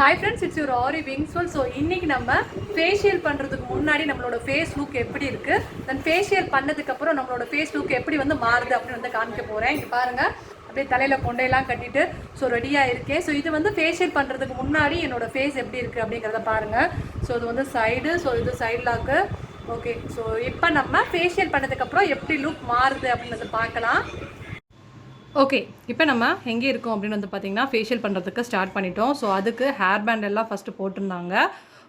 Hi friends, it's your Aariwingsworld. So இன்றைக்கி நம்ம facial பண்ணுறதுக்கு முன்னாடி நம்மளோட ஃபேஸ் லுக் எப்படி இருக்குது, தென் ஃபேஷியல் பண்ணதுக்கப்புறம் நம்மளோட ஃபேஸ் லுக் எப்படி வந்து மாறுது அப்படின்னு வந்து காமிக்க போகிறேன். இங்கே பாருங்கள், அப்படியே தலையில் கொண்டையெல்லாம் கட்டிட்டு ஸோ ரெடியாக இருக்கேன். ஸோ இது வந்து ஃபேஷியல் பண்ணுறதுக்கு முன்னாடி என்னோடய ஃபேஸ் எப்படி இருக்குது அப்படிங்கிறத பாருங்கள். ஸோ இது வந்து சைடு, ஸோ இது சைட் லாக்கு. ஓகே, ஸோ இப்போ நம்ம ஃபேஷியல் பண்ணதுக்கப்புறம் எப்படி லுக் மாறுது அப்படின்னு வந்து பார்க்கலாம். ஓகே, இப்போ நம்ம எங்கே இருக்கோம் அப்படின்னு வந்து பார்த்திங்கன்னா ஃபேஷியல் பண்ணுறதுக்கு ஸ்டார்ட் பண்ணிட்டோம். ஸோ அதுக்கு ஹேர் பேண்ட் எல்லாம் ஃபஸ்ட்டு போட்டிருந்தாங்க.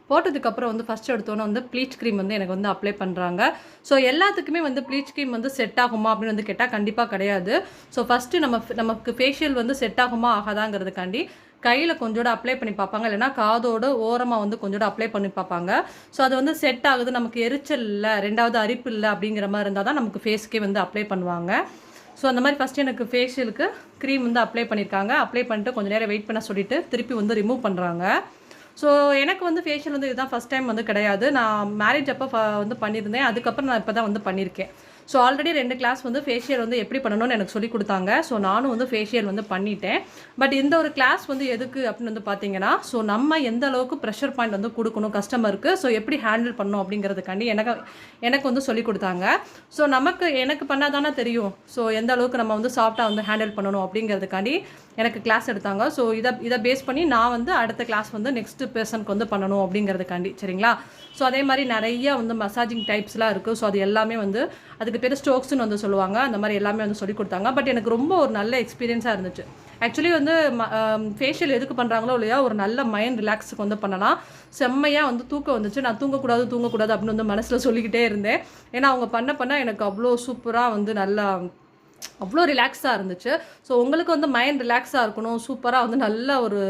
போட்டதுக்கப்புறம் வந்து ஃபஸ்ட்டு எடுத்தோன்னே வந்து ப்ளீச் க்ரீம் வந்து எனக்கு வந்து அப்ளை பண்ணுறாங்க. ஸோ எல்லாத்துக்குமே வந்து ப்ளீச் க்ரீம் வந்து செட் ஆகுமா அப்படின்னு வந்து கேட்டால் கண்டிப்பாக கிடையாது. ஸோ ஃபஸ்ட்டு நமக்கு ஃபேஷியல் வந்து செட் ஆகுமா ஆகாதாங்கிறதுக்காண்டி கையில் கொஞ்சோட அப்ளை பண்ணி பார்ப்பாங்க, இல்லைனா காதோட ஓரமாக வந்து கொஞ்சோட அப்ளை பண்ணி பார்ப்பாங்க. ஸோ அது வந்து செட் ஆகுது, நமக்கு எரிச்சல் இல்லை, ரெண்டாவது அரிப்பு இல்லை அப்படிங்கிற மாதிரி இருந்தால் தான் நமக்கு ஃபேஸ்க்கே வந்து அப்ளை பண்ணுவாங்க. ஸோ அந்த மாதிரி ஃபஸ்ட்டு எனக்கு ஃபேஷியலுக்கு க்ரீம் வந்து அப்ளை பண்ணியிருக்காங்க. அப்ளை பண்ணிட்டு கொஞ்சம் நேரம் வெயிட் பண்ண சொல்லிவிட்டு திருப்பி வந்து ரிமூவ் பண்ணுறாங்க. ஸோ எனக்கு வந்து ஃபேஷியல் வந்து இதுதான் ஃபஸ்ட் டைம் வந்து கிடையாது. நான் மேரேஜ் அப்போ வந்து பண்ணியிருந்தேன். அதுக்கப்புறம் நான் இப்போ தான் வந்து பண்ணியிருக்கேன். ஸோ ஆல்ரெடி 2 கிளாஸ் வந்து ஃபேஷியல் வந்து எப்படி பண்ணணும்னு எனக்கு சொல்லி கொடுத்தாங்க. ஸோ நானும் வந்து ஃபேஷியல் வந்து பண்ணிட்டேன். பட் இந்த ஒரு கிளாஸ் வந்து எதுக்கு அப்படின்னு வந்து பார்த்தீங்கன்னா, ஸோ நம்ம எந்த அளவுக்கு ப்ரெஷர் பாயிண்ட் வந்து கொடுக்கணும் கஸ்டமருக்கு, ஸோ எப்படி ஹேண்டில் பண்ணணும் அப்படிங்கிறதுக்காண்டி எனக்கு வந்து சொல்லி கொடுத்தாங்க. ஸோ எனக்கு பண்ணால் தானே தெரியும், ஸோ எந்த அளவுக்கு நம்ம வந்து சாஃப்டாக வந்து ஹேண்டில் பண்ணணும் அப்படிங்கிறதுக்காண்டி எனக்கு கிளாஸ் எடுத்தாங்க. ஸோ இதை பேஸ் பண்ணி நான் வந்து அடுத்த கிளாஸ் வந்து நெக்ஸ்ட்டு பர்சனுக்கு வந்து பண்ணணும் அப்படிங்கிறதுக்காண்டி, சரிங்களா. ஸோ அதே மாதிரி நிறைய வந்து மசாஜிங் டைப்ஸ்லாம் இருக்குது. ஸோ அது எல்லாமே வந்து அதுக்கு பேர் ஸ்ட்ரோக்ஸ்னு வந்து சொல்லுவாங்க. அந்த மாதிரி எல்லாமே வந்து சொல்லி கொடுத்தாங்க. பட் எனக்கு ரொம்ப ஒரு நல்ல எக்ஸ்பீரியன்ஸாக இருந்துச்சு. ஆக்சுவலி வந்து ஃபேஷியல் எதுக்கு பண்ணுறாங்களோ இல்லையா, ஒரு நல்ல மைண்ட் ரிலாக்ஸுக்கு வந்து பண்ணலாம். செம்மையாக வந்து தூக்கம் வந்துச்சு. நான் தூங்கக்கூடாது அப்படின்னு வந்து மனசில் சொல்லிக்கிட்டே இருந்தேன். ஏன்னா அவங்க பண்ண எனக்கு அவ்வளோ சூப்பராக வந்து நல்லா அவ்வளோ ரிலாக்ஸாக இருந்துச்சு. ஸோ உங்களுக்கு வந்து மைண்ட் ரிலாக்ஸாக இருக்கணும், சூப்பராக வந்து நல்ல ஒரு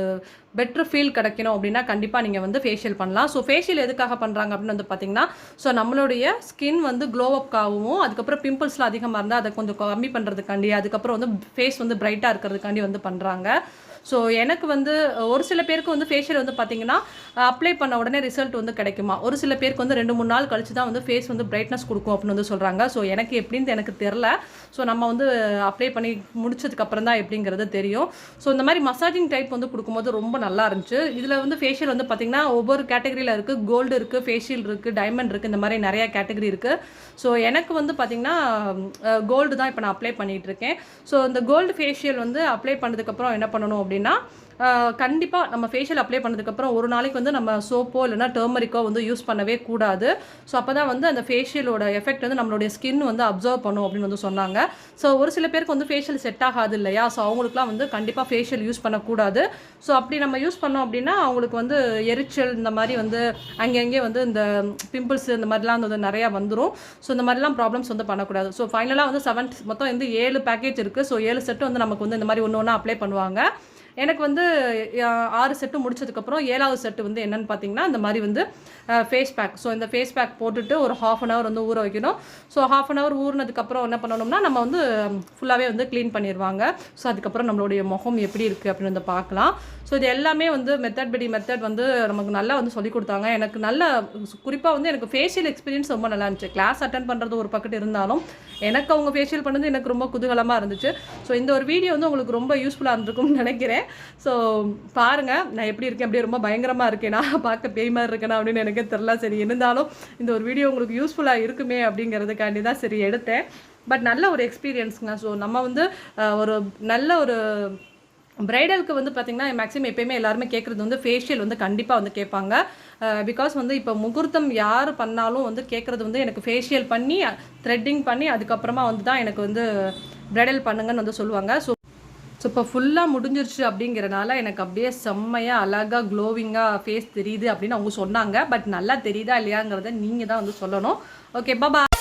பெட்ரு ஃபீல் கிடைக்கணும் அப்படின்னா கண்டிப்பாக நீங்கள் வந்து ஃபேஷியல் பண்ணலாம். ஸோ ஃபேஷியல் எதுக்காக பண்ணுறாங்க அப்படின்னு வந்து பார்த்திங்கன்னா, ஸோ நம்மளுடைய ஸ்கின் வந்து க்ளோ அப் ஆகவும், அதுக்கப்புறம் பிம்பிள்ஸ்லாம் அதிகமாக இருந்தால் அதை கொஞ்சம் கம்மி பண்ணுறதுக்காண்டி, அதுக்கப்புறம் வந்து ஃபேஸ் வந்து பிரைட்டாக இருக்கிறதுக்காண்டி வந்து பண்ணுறாங்க. ஸோ எனக்கு வந்து ஒரு சில பேருக்கு வந்து ஃபேஷியல் வந்து பார்த்திங்கன்னா அப்ளை பண்ண உடனே ரிசல்ட் வந்து கிடைக்குமா, ஒரு சில பேருக்கு வந்து 2-3 நாள் கழிச்சு தான் வந்து ஃபேஸ் வந்து பிரைட்னஸ் கொடுக்கும் அப்படின்னு வந்து சொல்கிறாங்க. ஸோ எனக்கு எப்படின்னு எனக்கு தெரில. ஸோ நம்ம வந்து அப்ளை பண்ணி முடிச்சதுக்கப்புறம் தான் எப்படிங்கிறது தெரியும். ஸோ இந்த மாதிரி மசாஜிங் டைப் வந்து கொடுக்கும்போது ரொம்ப நல்லா இருந்துச்சு. இதில் வந்து ஃபேஷியல் வந்து பார்த்திங்கன்னா ஒவ்வொரு கேட்டகரியில் இருக்குது. கோல்டு இருக்குது, ஃபேஷியல் இருக்குது, டைமண்ட் இருக்குது, இந்த மாதிரி நிறையா கேட்டகரி இருக்குது. ஸோ எனக்கு வந்து பார்த்திங்கன்னா கோல்டு தான் இப்போ நான் அப்ளை பண்ணிகிட்ருக்கேன். ஸோ இந்த கோல்டு ஃபேஷியல் வந்து அப்ளை பண்ணதுக்கப்புறம் என்ன பண்ணணும் அப்படின்னா, கண்டிப்பாக நம்ம ஃபேஷியல் அப்ளை பண்ணதுக்கப்புறம் ஒரு நாளைக்கு வந்து நம்ம சோப்போ இல்லைனா டர்மரிக்கோ வந்து யூஸ் பண்ணவே கூடாது. ஸோ அப்போ தான் வந்து அந்த ஃபேஷியலோட எஃபெக்ட் வந்து நம்மளுடைய ஸ்கின் வந்து அப்சர்வ் பண்ணும் அப்படின்னு வந்து சொன்னாங்க. ஸோ ஒரு சில பேருக்கு வந்து ஃபேஷியல் செட் ஆகாது இல்லையா, ஸோ அவங்களுக்குலாம் வந்து கண்டிப்பாக ஃபேஷியல் யூஸ் பண்ணக்கூடாது. ஸோ அப்படி நம்ம யூஸ் பண்ணோம் அப்படின்னா அவங்களுக்கு வந்து எரிச்சல் இந்த மாதிரி வந்து அங்கங்கே வந்து இந்த பிம்பிள்ஸ் இந்த மாதிரிலாம் வந்து நிறையா வந்துடும். ஸோ இந்த மாதிரிலாம் ப்ராப்ளம்ஸ் வந்து பண்ணக்கூடாது. ஸோ ஃபைனலாக வந்து மொத்தம் வந்து 7 பேக்கேஜ் இருக்குது. ஸோ 7 செட்டு வந்து நமக்கு வந்து இந்த மாதிரி ஒன்று ஒன்றா அப்ளை பண்ணுவாங்க. எனக்கு வந்து 6 செட்டு முடிச்சதுக்கப்புறம் 7வது செட்டு வந்து என்னென்னு பார்த்தீங்கன்னா இந்த மாதிரி வந்து ஃபேஸ் பேக். ஸோ இந்த ஃபேஸ் பேக் போட்டுட்டு ஒரு 1/2 hour வந்து ஊற வைக்கணும். ஸோ 1/2 hour ஊறினதுக்கப்புறம் என்ன பண்ணணும்னா நம்ம வந்து ஃபுல்லாகவே வந்து க்ளீன் பண்ணிடுவாங்க. ஸோ அதுக்கப்புறம் நம்மளுடைய முகம் எப்படி இருக்குது அப்படின்னு வந்து பார்க்கலாம். ஸோ இது எல்லாமே வந்து மெத்தட் வந்து நமக்கு நல்லா வந்து சொல்லி கொடுத்தாங்க. எனக்கு நல்ல குறிப்பாக வந்து எனக்கு ஃபேஷியல் எக்ஸ்பீரியன்ஸ் ரொம்ப நல்லா இருந்துச்சு. கிளாஸ் அட்டன் பண்ணுறது ஒரு பக்கத்து இருந்தாலும் எனக்கு அவங்க ஃபேஷியல் பண்ணது எனக்கு ரொம்ப குதூகலமாக இருந்துச்சு. ஸோ இந்த ஒரு வீடியோ வந்து உங்களுக்கு ரொம்ப யூஸ்ஃபுல்லாக இருந்திருக்கும்னு நினைக்கிறேன். ஸோ பாருங்கள், நான் எப்படி இருக்கேன், அப்படியே ரொம்ப பயங்கரமாக இருக்கேனா, பார்க்க பேய் மாதிரி இருக்கேனா அப்படின்னு எனக்கே தெரில. சரி, இருந்தாலும் இந்த ஒரு வீடியோ உங்களுக்கு யூஸ்ஃபுல்லாக இருக்குமே அப்படிங்கிறதுக்காண்டி தான் சரி எடுத்தேன். பட் நல்ல ஒரு எக்ஸ்பீரியன்ஸுங்க. ஸோ நம்ம வந்து ஒரு நல்ல ஒரு பிரைடலுக்கு வந்து பார்த்திங்கன்னா மேக்ஸிமம் எப்போயுமே எல்லாருமே கேட்குறது வந்து ஃபேஷியல் வந்து கண்டிப்பாக வந்து கேட்பாங்க. பிகாஸ் வந்து இப்போ முகூர்த்தம் யார் பண்ணாலும் வந்து கேட்குறது வந்து எனக்கு ஃபேஷியல் பண்ணி த்ரெட்டிங் பண்ணி அதுக்கப்புறமா வந்து தான் எனக்கு வந்து பிரைடல் பண்ணுங்கன்னு வந்து சொல்லுவாங்க. ஸோ இப்போ ஃபுல்லாக முடிஞ்சிருச்சு அப்படிங்கிறனால எனக்கு அப்படியே செம்மையாக அழகாக க்ளோவிங்காக ஃபேஸ் தெரியுது அப்படின்னு அவங்க சொன்னாங்க. பட் நல்லா தெரியுதா இல்லையாங்கிறத நீங்கள் தான் வந்து சொல்லணும். ஓகே, பாய்.